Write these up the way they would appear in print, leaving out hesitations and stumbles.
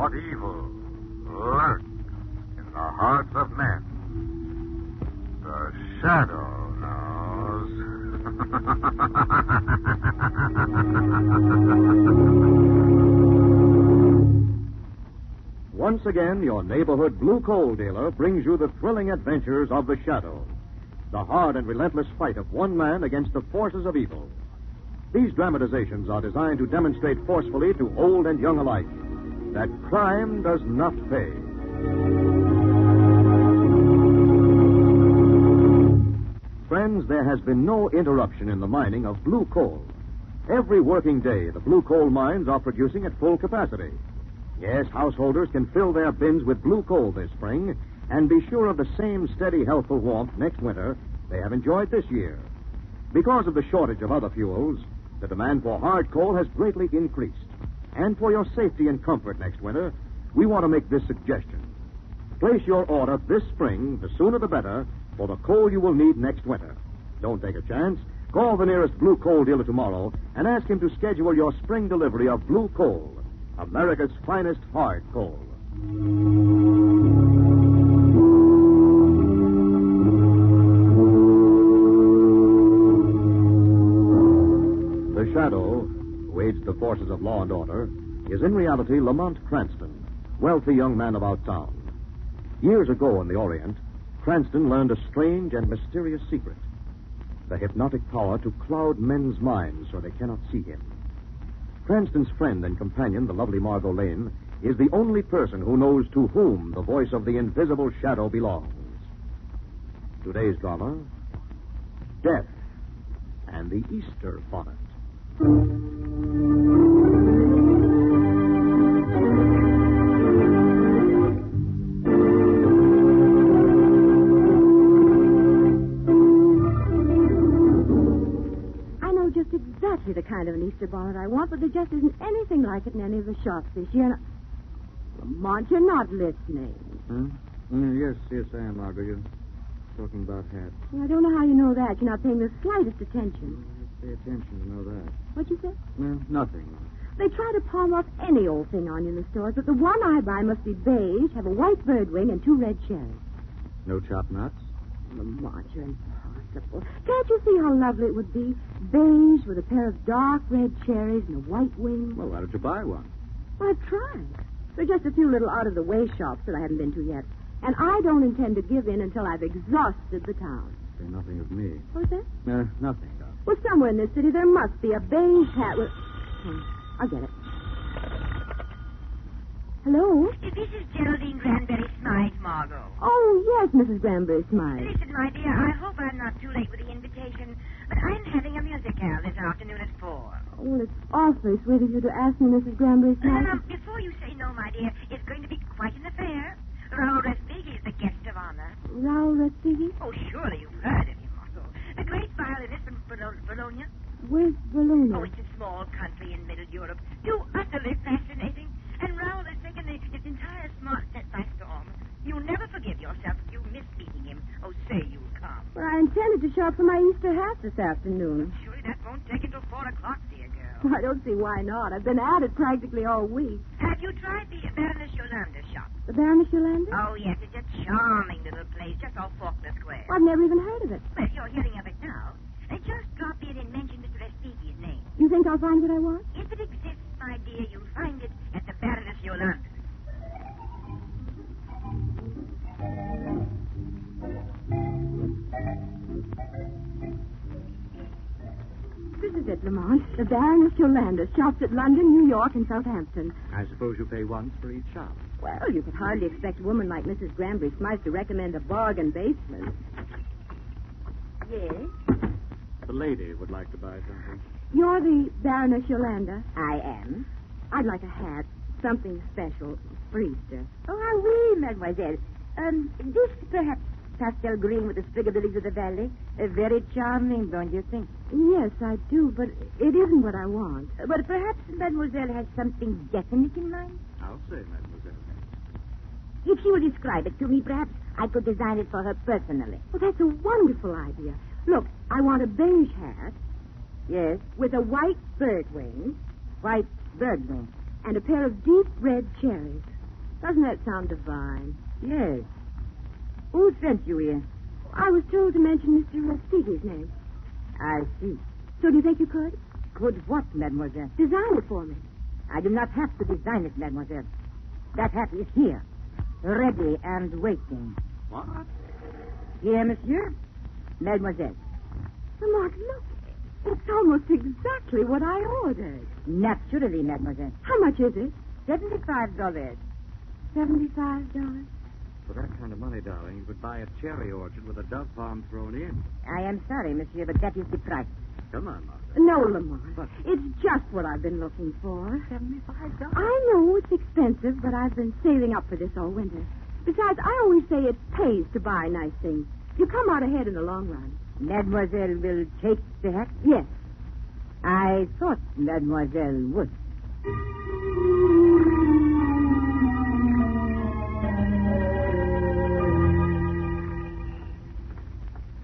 what evil lurks in the hearts of men. The shadow knows. Once again, your neighborhood blue coal dealer brings you the thrilling adventures of the Shadow, the hard and relentless fight of one man against the forces of evil. These dramatizations are designed to demonstrate forcefully to old and young alike that crime does not pay. Friends, there has been no interruption in the mining of blue coal. Every working day, the blue coal mines are producing at full capacity. Yes, householders can fill their bins with blue coal this spring and be sure of the same steady, healthful warmth next winter they have enjoyed this year. Because of the shortage of other fuels, the demand for hard coal has greatly increased. And for your safety and comfort next winter, we want to make this suggestion. Place your order this spring, the sooner the better, for the coal you will need next winter. Don't take a chance. Call the nearest blue coal dealer tomorrow and ask him to schedule your spring delivery of blue coal, America's finest hard coal. The Shadow, who aids the forces of law and order, is in reality Lamont Cranston, wealthy young man about town. Years ago in the Orient, Cranston learned a strange and mysterious secret: the hypnotic power to cloud men's minds so they cannot see him. Cranston's friend and companion, the lovely Margo Lane, is the only person who knows to whom the voice of the invisible Shadow belongs. Today's drama, Death and the Easter Bonnet. Exactly the kind of an Easter bonnet I want, but there just isn't anything like it in any of the shops this year. Lamont, you're not listening. Yes, I am, Margo. You're talking about hats. Well, I don't know how you know that. You're not paying the slightest attention. Pay attention to know that. What'd you say? Nothing. They try to palm off any old thing on you in the stores, but the one I buy must be beige, have a white bird wing, and 2 red cherries. No chopped nuts? Lamont, you're impossible. Can't you see how lovely it would be? Beige with a pair of dark red cherries and a white wing. Well, why don't you buy one? Well, I've tried. There are just a few little out-of-the-way shops that I haven't been to yet. And I don't intend to give in until I've exhausted the town. Say nothing of me. What's that? Nothing, Doc. Well, somewhere in this city there must be a beige hat with... I'll get it. Hello? This is Geraldine Granberry Smythe, Margo. Oh, yes, Mrs. Granberry Smythe. Listen, my dear, I hope I'm not too late with the invitation, but I'm having a musicale this afternoon at 4. Oh, well, it's awfully sweet of you to ask me, Mrs. Granberry Smythe. Now, before you say no, my dear, it's going to be quite an affair. Raoul Respighi is the guest of honor. Raoul Respighi? Oh, surely you've heard of him, Margo. The great violinist from Bologna. Where's Bologna? Oh, it's a small country in Middle Europe. Too utterly fascinating. And Raoul has taken his entire smart set by storm. You'll never forgive yourself if you miss meeting him. Oh, say you'll come. Well, I intended to shop for my Easter hat this afternoon. Surely that won't take until 4 o'clock, dear girl. Well, I don't see why not. I've been at it practically all week. Have you tried the Baroness Yolanda's shop? The Baroness Yolanda? Oh, yes, it's a charming little place just off Faulkner Square. Well, I've never even heard of it. Well, you're hearing of it now. Just drop in and mention Mr. Respighi's name. You think I'll find what I want? If it exists, my dear, you'll find it at the Baroness Yolanda. This is it, Lamont. The Baroness Yolanda shops at London, New York, and Southampton. I suppose you pay once for each shop. Well, you could hardly expect a woman like Mrs. Granberry Smythe to recommend a bargain basement. Yes? The lady would like to buy something. You're the Baroness Yolanda? I am. I'd like a hat. Something special for Easter. Oh, oui, mademoiselle. This perhaps pastel green with the sprig of lilies of the valley. Very charming, don't you think? Yes, I do, but it isn't what I want. But perhaps mademoiselle has something definite in mind? I'll say, mademoiselle. If she will describe it to me, perhaps I could design it for her personally. Well, that's a wonderful idea. Look, I want a beige hat. Yes? With a white bird wing. White bird wing. And a pair of deep red cherries. Doesn't that sound divine? Yes. Who sent you here? I was told to mention Mr. Speaker's name. I see. So do you think you could? Could what, mademoiselle? Design it for me. I do not have to design it, mademoiselle. That hat is here, ready and waiting. What? Here, monsieur. Mademoiselle. Lamont, look. It's almost exactly what I ordered. Naturally, mademoiselle. How much is it? $75. $75. For that kind of money, darling, you could buy a cherry orchard with a dove palm thrown in. I am sorry, monsieur, but that is the price. Come on, Margaret. No, Lamont. What? It's just what I've been looking for. $75? I know it's expensive, but I've been saving up for this all winter. Besides, I always say it pays to buy nice things. You come out ahead in the long run. Mademoiselle will take the hat? Yes. I thought mademoiselle would.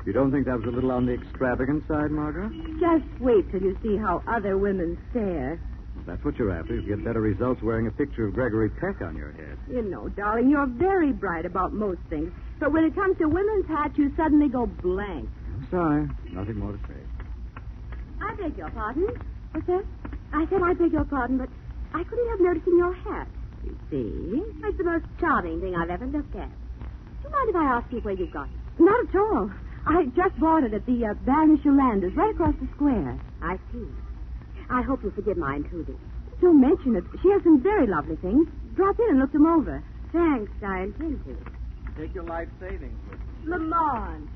You don't think that was a little on the extravagant side, Margaret? Just wait till you see how other women stare. If that's what you're after, you get better results wearing a picture of Gregory Peck on your head. You know, darling, you're very bright about most things. But when it comes to women's hats, you suddenly go blank. I'm sorry. Nothing more to say. I beg your pardon. What's that? I said I beg your pardon, but I couldn't help noticing your hat. You see? It's the most charming thing I've ever looked at. Do you mind if I ask you where you got it? Not at all. I just bought it at the Baroness Yolanda's, right across the square. I see. I hope you forgive my intruding. Don't mention it. She has some very lovely things. Drop in and look them over. Thanks, I intend to. Take your life savings with you. Lamont.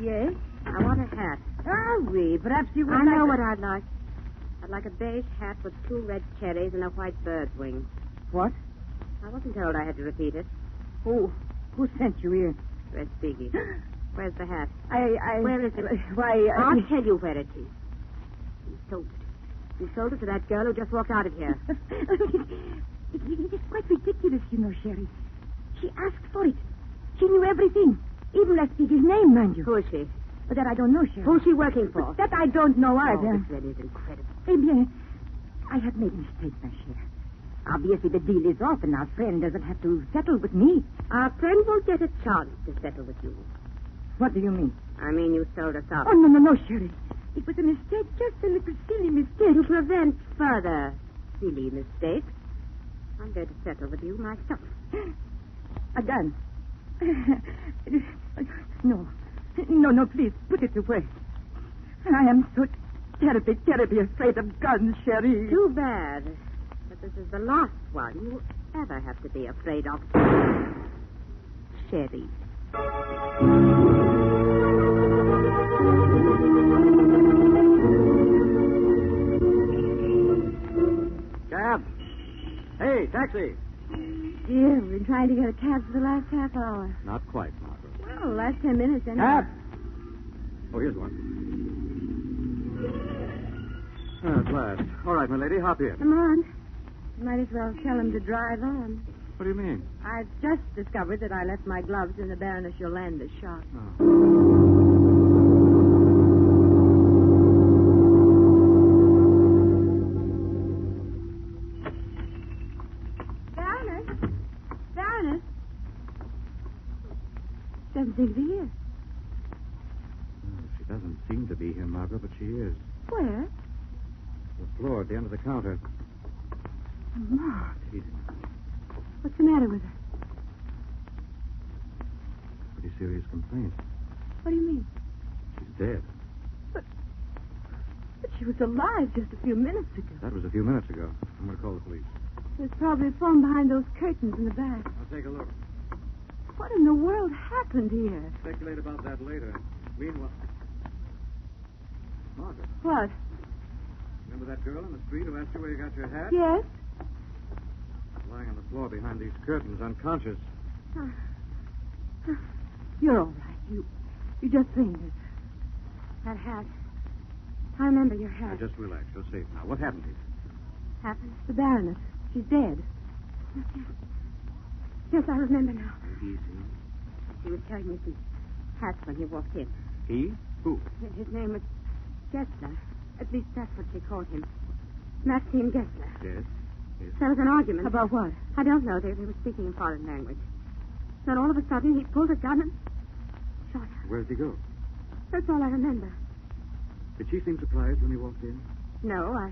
Yes? I want a hat. Oh, oui. Perhaps you would I like know a- what I'd like. I'd like a beige hat with 2 red cherries and a white bird's wing. What? I wasn't told I had to repeat it. Who sent you here? Red Speaky. Where's the hat? I... Where is it? Why, I'll tell you where it is. You sold it. You sold it to that girl who just walked out of here. It's quite ridiculous, you know, Sherry. She asked for it. She knew everything. Even Red Speaky's name, mind you. Who is she? But that I don't know, Sherry. Who's she working for? That I don't know Oh, either. this really is incredible. Eh bien, I have made a mistake, ma chère. Obviously, the deal is off, and our friend doesn't have to settle with me. Our friend won't get a chance to settle with you. What do you mean? I mean, you sold us out. Oh, no, Sherry. It was a mistake, just a little silly mistake. To prevent further silly mistakes, I'm going to settle with you myself. A gun. No, please, put it away. I am so terribly afraid of guns, Sherry. Too bad. But this is the last one you ever have to be afraid of. Sherry. Cab! Hey, taxi! Dear, we've been trying to get a cab for the last half hour. Not quite, Margaret. Well, the last 10 minutes, anyway. Cab! Oh, here's one. At last. All right, my lady, hop in. Come on. You might as well tell him to drive on. What do you mean? I've just discovered that I left my gloves in the Baroness Yolanda's shop. Baroness? Doesn't seem to be here. She doesn't seem to be here, Margaret, but she is. Where? The floor at the end of the counter. Mark. Easy. What's the matter with her? Pretty serious complaint. What do you mean? She's dead. But she was alive just a few minutes ago. That was a few minutes ago. I'm going to call the police. There's probably a phone behind those curtains in the back. I'll take a look. What in the world happened here? Speculate about that later. Meanwhile... Margaret, What? remember that girl in the street who asked you where you got your hat? Yes? Lying on the floor behind these curtains, unconscious. You're all right. You just fainted. That hat. I remember your Now, hat. just relax. You're safe now. What happened here? Happened. The Baroness. She's dead. Yes, I remember now. Easy. He was carrying me some hats when he walked in. He? Who? His name was Gibson. At least that's what she called him. Maxime Gessler. Yes. There was an argument. About what? I don't know. They were speaking in foreign language. Then all of a sudden he pulled a gun and shot her. Where did he go? That's all I remember. Did she seem surprised when he walked in? No, I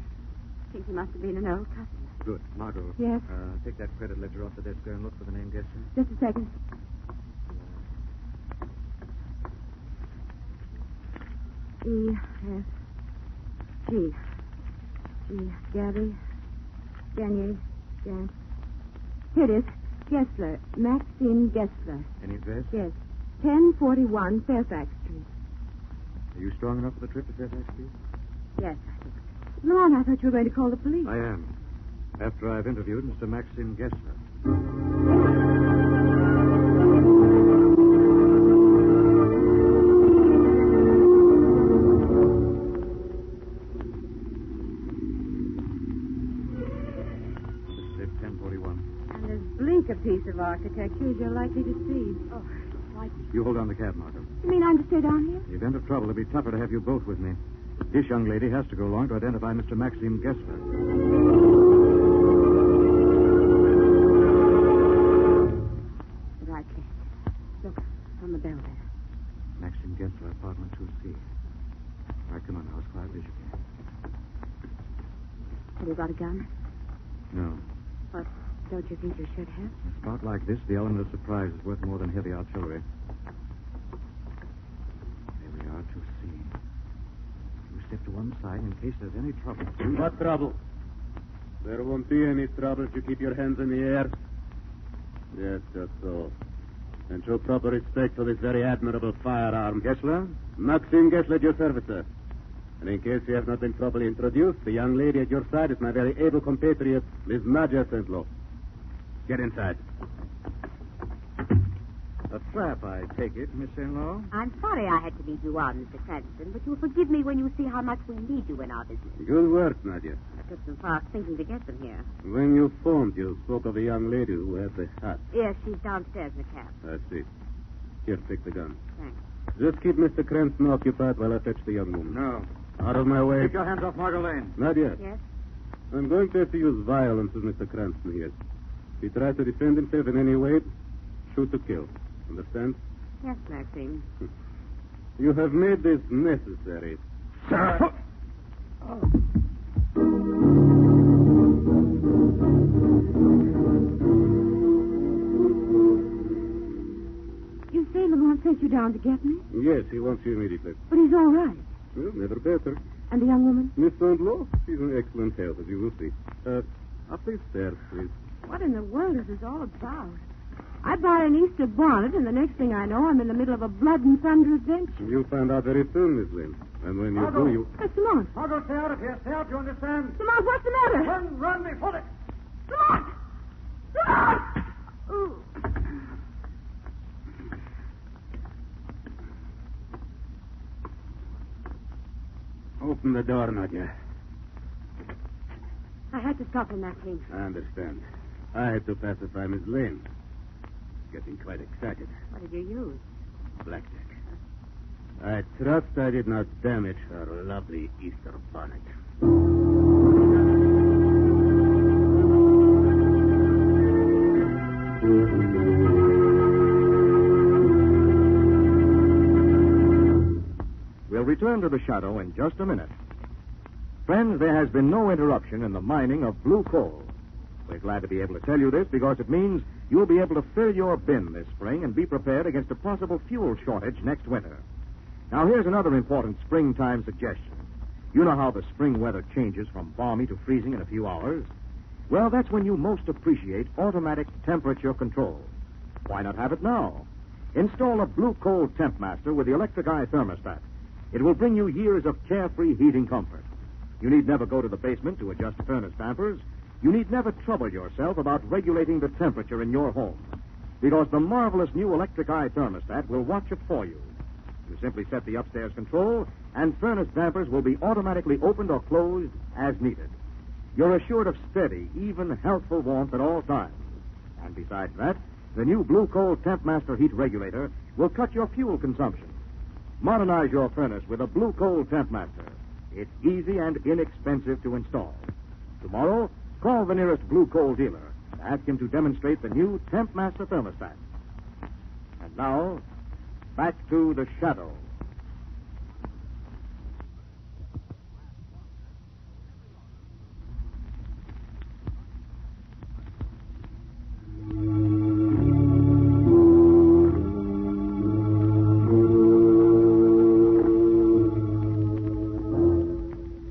think he must have been an old customer. Good. Margo. Yes? Take that credit ledger off the desk there and look for the name Gessler. Just a second. E-F-G. Gabby. Daniel. Jan. Here it is. Gessler. Maxine Gessler. Any address? Yes. 1041 Fairfax Street. Are you strong enough for the trip to Fairfax Street? Yes, I think. Lamont, I thought you were going to call the police. I am. After I've interviewed Mr. Maxime Gessler. This is 1041. And as bleak a piece of architecture as you're likely to see. Oh, why? You hold on the cab, Margo. You mean I'm to stay down here? In the event of trouble, it'll be tougher to have you both with me. This young lady has to go along to identify Mr. Maxime Gessler. Right there. Look, on the bell there. Maxime Gessler, apartment 2C. All right, come on now, as quietly as you can. Have you got a gun? No. What don't you think you should have? In a spot like this, the element of surprise is worth more than heavy artillery. There we are, 2C. You step to one side in case there's any trouble. What trouble? There won't be any trouble if you keep your hands in the air. Yes, just so. And show proper respect for this very admirable firearm. Gessler? Maxime Gessler at your service, sir. And in case you have not been properly introduced, the young lady at your side is my very able compatriot, Miss Nadja Sentlow. Get inside. A trap, I take it, Miss Sentlow? I'm sorry I had to lead you on, Mr. Cranston, but you'll forgive me when you see how much we need you in our business. Good work, Nadja. I took some fast thinking to get them here. When you phoned, you spoke of a young lady who had the hat. Yes, she's downstairs in the cab. I see. Here, take the gun. Thanks. Just keep Mr. Cranston occupied while I fetch the young woman. No. Out of my way. Keep your hands off Margo Lane. Nadia, Yes? I'm going to have to use violence with Mr. Cranston here. If he tries to defend himself in any way, shoot to kill. Understand? Yes, Maxine. You have made this necessary. Sir! You say Lamont sent you down to get me? Yes, he wants you immediately. But he's all right. Well, never better. And the young woman? Miss Sandlow, she's in excellent health, as you will see. Up these stairs, please. What in the world is this all about? I buy an Easter bonnet, and the next thing I know, I'm in the middle of a blood and thunder adventure. You'll find out very soon, Miss Lynn. And when you do, you... Hey, Lamont. Margo, stay out of here. Stay out, you understand? Lamont, what's the matter? Run, before it. Lamont! Lamont! Oh. Open the door, Nadia. I had to stop him, Maxine. I understand. I had to pacify Miss Lane. Getting quite excited. What did you use? Blackjack. I trust I did not damage her lovely Easter bonnet. We'll return to the shadow in just a minute. Friends, there has been no interruption in the mining of blue coal. We're glad to be able to tell you this because it means you'll be able to fill your bin this spring and be prepared against a possible fuel shortage next winter. Now, here's another important springtime suggestion. You know how the spring weather changes from balmy to freezing in a few hours? Well, that's when you most appreciate automatic temperature control. Why not have it now? Install a Blue Coal Temp Master with the electric eye thermostat. It will bring you years of carefree heating comfort. You need never go to the basement to adjust furnace dampers. You need never trouble yourself about regulating the temperature in your home, because the marvelous new electric eye thermostat will watch it for you. You simply set the upstairs control, and furnace dampers will be automatically opened or closed as needed. You're assured of steady, even, healthful warmth at all times. And besides that, the new Blue Coal Temp Master heat regulator will cut your fuel consumption. Modernize your furnace with a Blue Coal Temp Master. It's easy and inexpensive to install. Tomorrow, call the nearest blue coal dealer and ask him to demonstrate the new Temp Master thermostat. And now, back to the Shadow.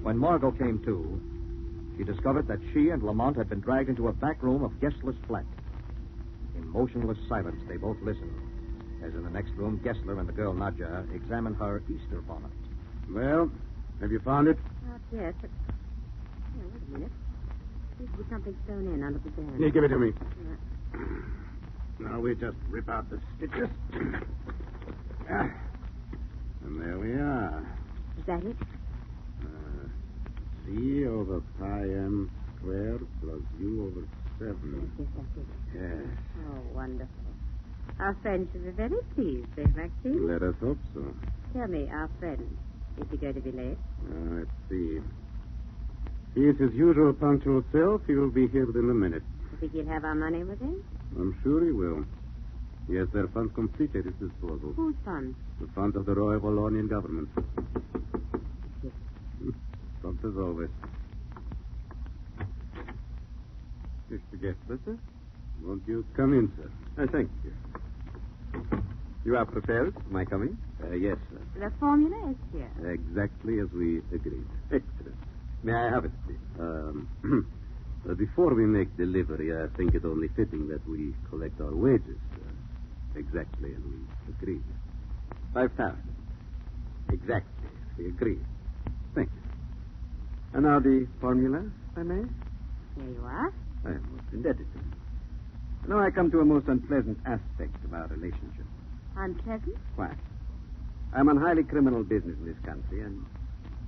When Margo came to, she discovered that she and Lamont had been dragged into a back room of Gessler's flat. In motionless silence, they both listened, as in the next room, Gessler and the girl Nadja examined her Easter bonnet. Well, have you found it? Not yet, but... Oh, wait a minute. Seems to be something sewn in under the band. Here, give it to me. Yeah. Now we just rip out the stitches. And there we are. Is that it? C over pi m squared plus u over 7. Yes, that's it. Yes. Oh, wonderful. Our friend should be very pleased, eh, Maxine? Let us hope so. Tell me, our friend, is he going to be late? Let's see. He is his usual punctual self. He will be here within a minute. You think he'll have our money with him? I'm sure he will. He has their funds complete at his disposal. Whose funds? The funds of the Royal Wallonian government. Yes. Prompt as always. Mr. Gessler, sir? Won't you come in, sir? Thank you. You are prepared for my coming? Yes, sir. The formula is here. Exactly as we agreed. Excellent. May I have it, please? Before we make delivery, I think it only fitting that we collect our wages. Exactly as we agreed. 5,000. Exactly as we agreed. Thank you. And now the formula, if I may? There you are. I am most indebted to you. Now I come to a most unpleasant aspect of our relationship. Unpleasant? Why? I'm on highly criminal business in this country, and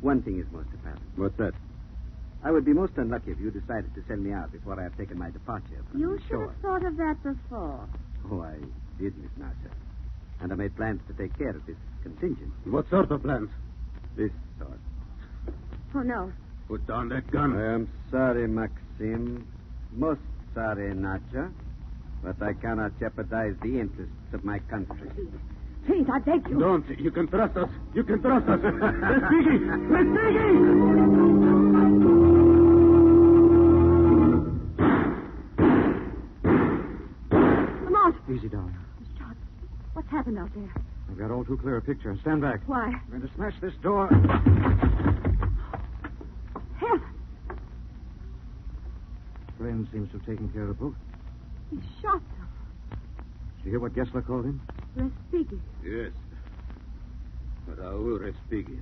one thing is most apparent. What's that? I would be most unlucky if you decided to sell me out before I have taken my departure from You the should shore. have thought of that before. Oh, I did, Miss Nasser. And I made plans to take care of this contingency. What sort of plans? This sort. Oh, no. Put down that gun. I am sorry, Maxim. Most sorry, Nadja. But I cannot jeopardize the interests of my country. Please, I beg you. Don't. You can trust us. You can trust us. Respighi! Respighi! Lamont! Easy, darling. Shot. What's happened out there? I've got all too clear a picture. Stand back. Why? I'm going to smash this door. Hell, Glenn seems to have taken care of both. he shot them. Did you hear what Gessler called him? Respighi. Yes. Raul Respighi.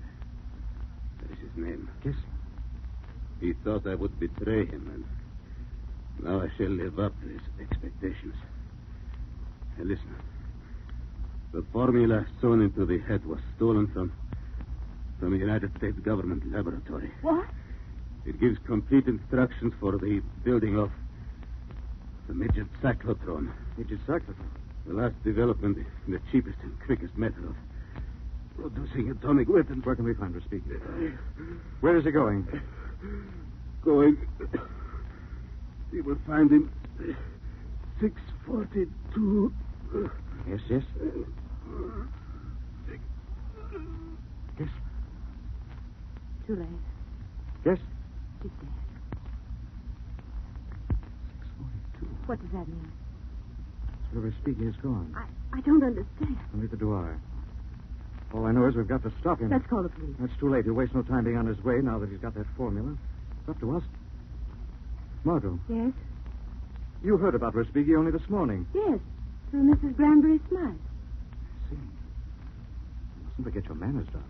That is his name. Gessler. He thought I would betray him, and now I shall live up to his expectations. Hey, listen. The formula sewn into the head was stolen from a United States government laboratory. What? It gives complete instructions for the building of the midget cyclotron. Midget cyclotron. The last development in the cheapest and quickest method of producing atomic weapons. Where can we find Respighi? Where is he going? Going. You will find him 642. Yes, yes. Yes. Too late. Yes. He's dead. 642. What does that mean? That's where Respighi is gone. I don't understand. Neither do I. All I know is we've got to stop him. Let's call the police. That's too late. He'll waste no time being on his way now that he's got that formula. It's up to us. Margo, Yes? you heard about Respighi only this morning. Yes. Through Mrs. Granbury Smythe. I see. You mustn't forget your manners, darling.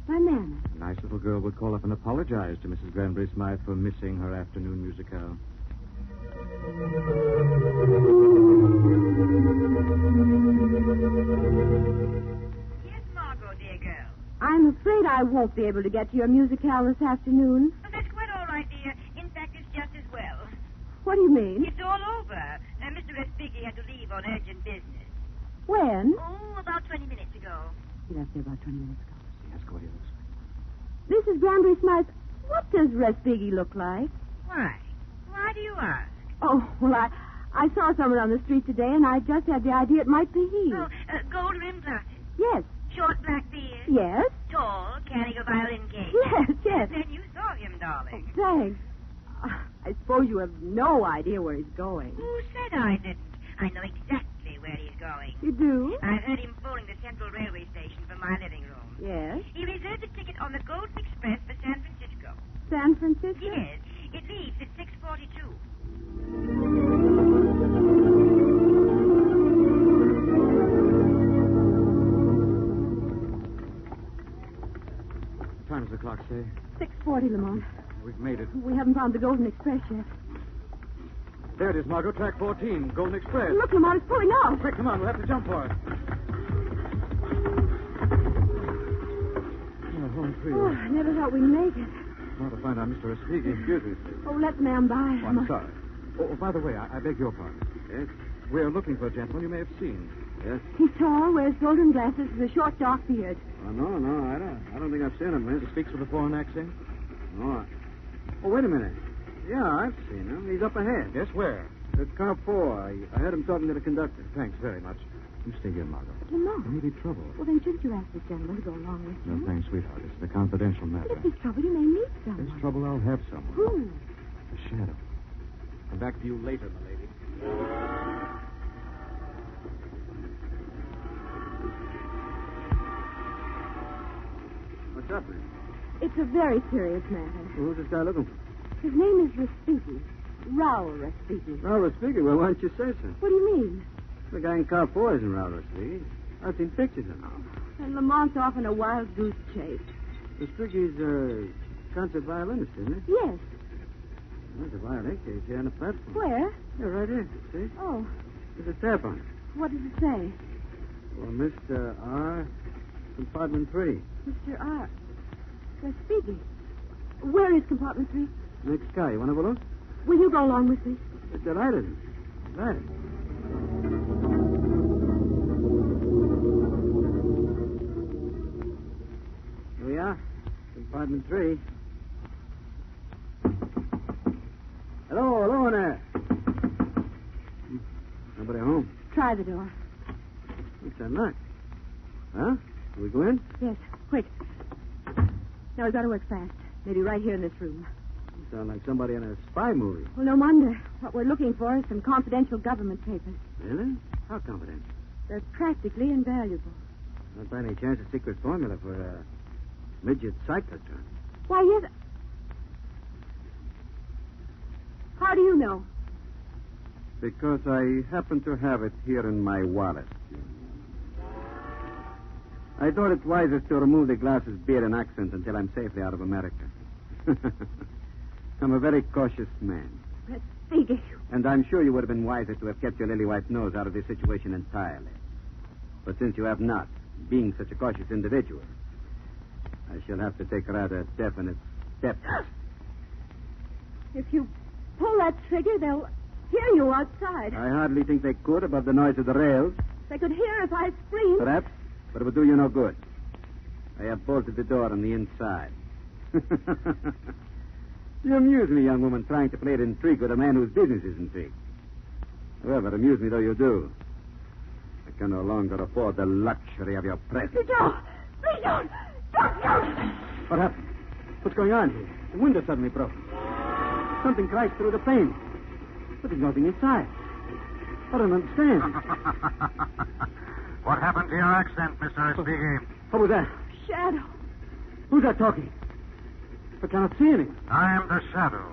My manners. A nice little girl would call up and apologize to Mrs. Granbury Smythe for missing her afternoon musicale. Yes, Margot, dear girl. I'm afraid I won't be able to get to your musicale this afternoon. Oh, that's quite all right, dear. In fact, it's just as well. What do you mean? It's all over. Mr. Respighi had to leave on urgent business. When? Oh, about 20 minutes ago. He left here about 20 minutes ago. Yes, go ahead. Mrs. Granbury Smythe, what does Respighi look like? Why? Why do you ask? Oh, well, I saw someone on the street today, and I just had the idea it might be he. Oh, gold-rimmed glasses. Yes. Short black beard. Yes? Tall, carrying a violin case. Yes. Then you saw him, darling. Thanks. I suppose you have no idea where he's going. Who said I didn't? I know exactly where he's going. You do? I heard him phoning the Central Railway Station for my living room. Yes. He reserved a ticket on the Golden Express for San Francisco. San Francisco? Yes. It leaves at 6:42. What time does the clock say? 6:40, Lamont. We've made it. We haven't found the Golden Express yet. There it is, Margo. Track 14, Golden Express. Look, Lamont, it's pulling off. Quick, come on. We'll have to jump for it. Oh, home free. Oh, I never thought we'd make it. I want to find out Mr. Respighi. Excuse me, please. Oh, let the man by. Oh, I'm sorry. Oh, by the way, I beg your pardon. Yes? We're looking for a gentleman you may have seen. Yes? He's tall, wears golden glasses, with a short, dark beard. Oh, no, I don't think I've seen him, miss. He speaks with a foreign accent? No. Oh, wait a minute. Yeah, I've seen him. He's up ahead. Yes, where? It's car 4. I heard him talking to the conductor. Thanks very much. You stay here, Margo. Lamont. There may be trouble. Well, then shouldn't you ask this gentleman to go along with you? No, thanks, sweetheart. It's a confidential But matter. if there's trouble, you may meet If someone. there's trouble, I'll have someone. Who? A shadow. Come back to you later, my lady. What's up, man? It's a very serious matter. Who's this guy looking for? His name is Respighi. Raoul Respighi. Raul Respighi. Well, why don't you say so? What do you mean? The guy in car 4 isn't Raul Respighi. I've seen pictures of him. And Lamont's off in a wild goose chase. Respighi's a concert violinist, isn't he? Yes. There's a violin case here on the platform. Where? Yeah, right here. See? Oh, There's a tab on it. what does it say? Well, Mr. R, compartment 3. Mr. R. Respighi. Where is compartment 3? Next car. You want to have a look? Will you go along with me? Delighted. Right. Here we are. Compartment 3. Hello there. Nobody home. Try the door. What's that knock? Huh? Can we go in? Yes, quick. Now, we've got to work fast. Maybe right here in this room. You sound like somebody in a spy movie. Well, no wonder. What we're looking for is some confidential government papers. Really? How confidential? They're practically invaluable. Not by any chance a secret formula for a midget cyclotron. Why, yes. How do you know? Because I happen to have it here in my wallet. I thought it wisest to remove the glasses, beard, and accent until I'm safely out of America. I'm a very cautious man. Respighi. And I'm sure you would have been wiser to have kept your lily-white nose out of this situation entirely. But since you have not, being such a cautious individual, I shall have to take rather definite steps. If you pull that trigger, they'll hear you outside. I hardly think they could above the noise of the rails. They could hear if I screamed. Perhaps, but it would do you no good. I have bolted the door on the inside. You amuse me, young woman, trying to play at intrigue with a man whose business is intrigue. However, amuse me though you do, I can no longer afford the luxury of your presence. Please don't! Please don't! Don't! What happened? What's going on here? The window suddenly broke. Something crashed through the pane. But there's nothing inside. I don't understand. What happened to your accent, Mr. Respighi? What was that? Shadow. Who's that talking? I cannot see anything. I am the shadow.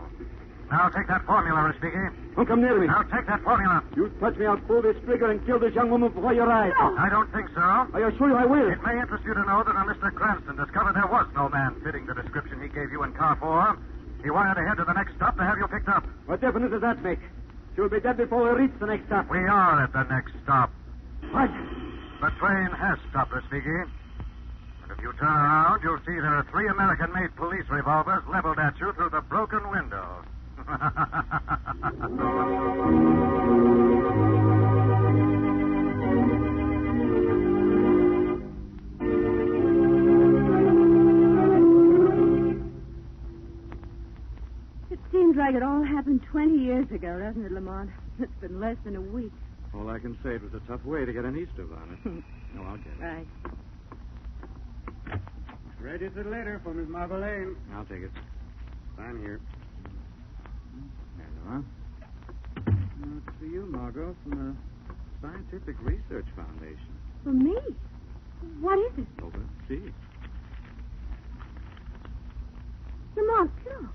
Now take that formula, Respighi. Don't come near me. Now take that formula. You touch me, I'll pull this trigger and kill this young woman before your eyes. No. I don't think so. I assure you I will. It may interest you to know that when Mr. Cranston discovered there was no man fitting the description he gave you in car 4, he wired ahead to the next stop to have you picked up. What difference does that make? She'll be dead before we reach the next stop. We are at the next stop. What? The train has stopped, Respighi. And if you turn around, you'll see there are 3 American-made police revolvers leveled at you through the broken window. It seems Seems like it all happened 20 years ago, doesn't it, Lamont? It's been less than a week. All I can say, it was a tough way to get an Easter bonnet. No, I'll get it. Right. Registered later for Miss Margo Lane. I'll take it. Sign here. There you are. It's for you, Margot, from the Scientific Research Foundation. For me? What is it? Open it. See. Lamont, look.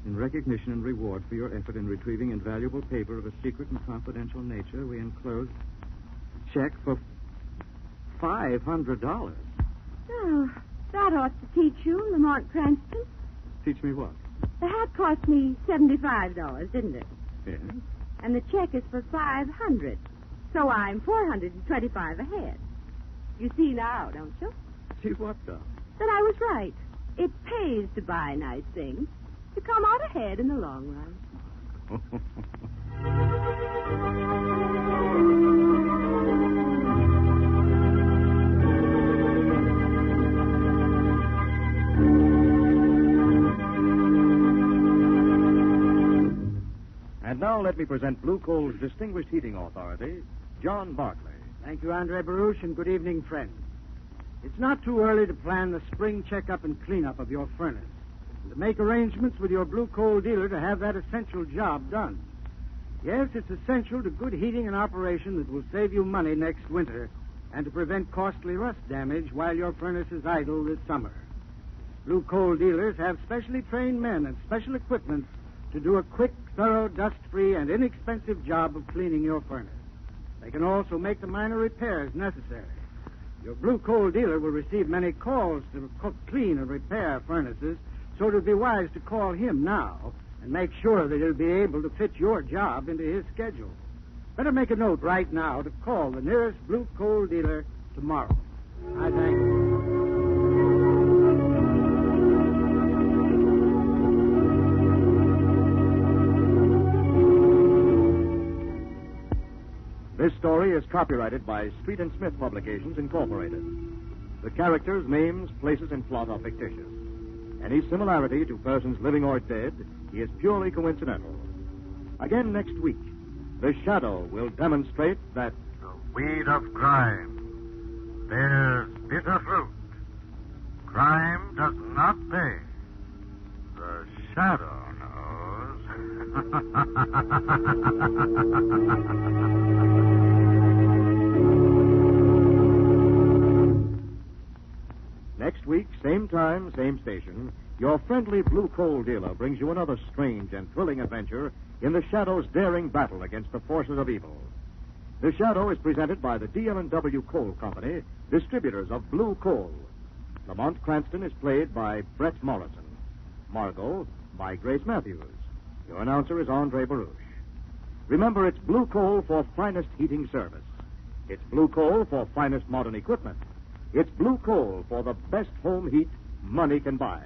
In recognition and reward for your effort in retrieving invaluable paper of a secret and confidential nature, we enclose a check for $500. Oh, that ought to teach you, Lamont Cranston. Teach me what? The hat cost me $75, didn't it? Yes. And the check is for $500. So I'm $425 ahead. You see now, don't you? See what, though? That I was right. It pays to buy nice things. To come out ahead in the long run. And now let me present Blue Coal's distinguished heating authority, John Barclay. Thank you, Andre Baruch, and good evening, friends. It's not too early to plan the spring checkup and cleanup of your furnace, and to make arrangements with your Blue Coal dealer to have that essential job done. Yes, it's essential to good heating and operation that will save you money next winter and to prevent costly rust damage while your furnace is idle this summer. Blue Coal dealers have specially trained men and special equipment to do a quick, thorough, dust-free, and inexpensive job of cleaning your furnace. They can also make the minor repairs necessary. Your Blue Coal dealer will receive many calls to clean and repair furnaces, so it would be wise to call him now and make sure that he'll be able to fit your job into his schedule. Better make a note right now to call the nearest Blue Coal dealer tomorrow. I thank you. This story is copyrighted by Street and Smith Publications, Incorporated. The characters, names, places, and plot are fictitious. Any similarity to persons living or dead is purely coincidental. Again next week, The Shadow will demonstrate that The weed of crime bears bitter fruit. Crime does not pay. The shadow knows. next week, same time, same station, your friendly Blue Coal dealer brings you another strange and thrilling adventure in The Shadow's daring battle against the forces of evil. The Shadow is presented by the D&W Coal Company, distributors of Blue Coal. Lamont Cranston is played by Brett Morrison. Margo by Grace Matthews. Your announcer is Andre Baruch. Remember, it's Blue Coal for finest heating service. It's Blue Coal for finest modern equipment. It's Blue Coal for the best home heat money can buy.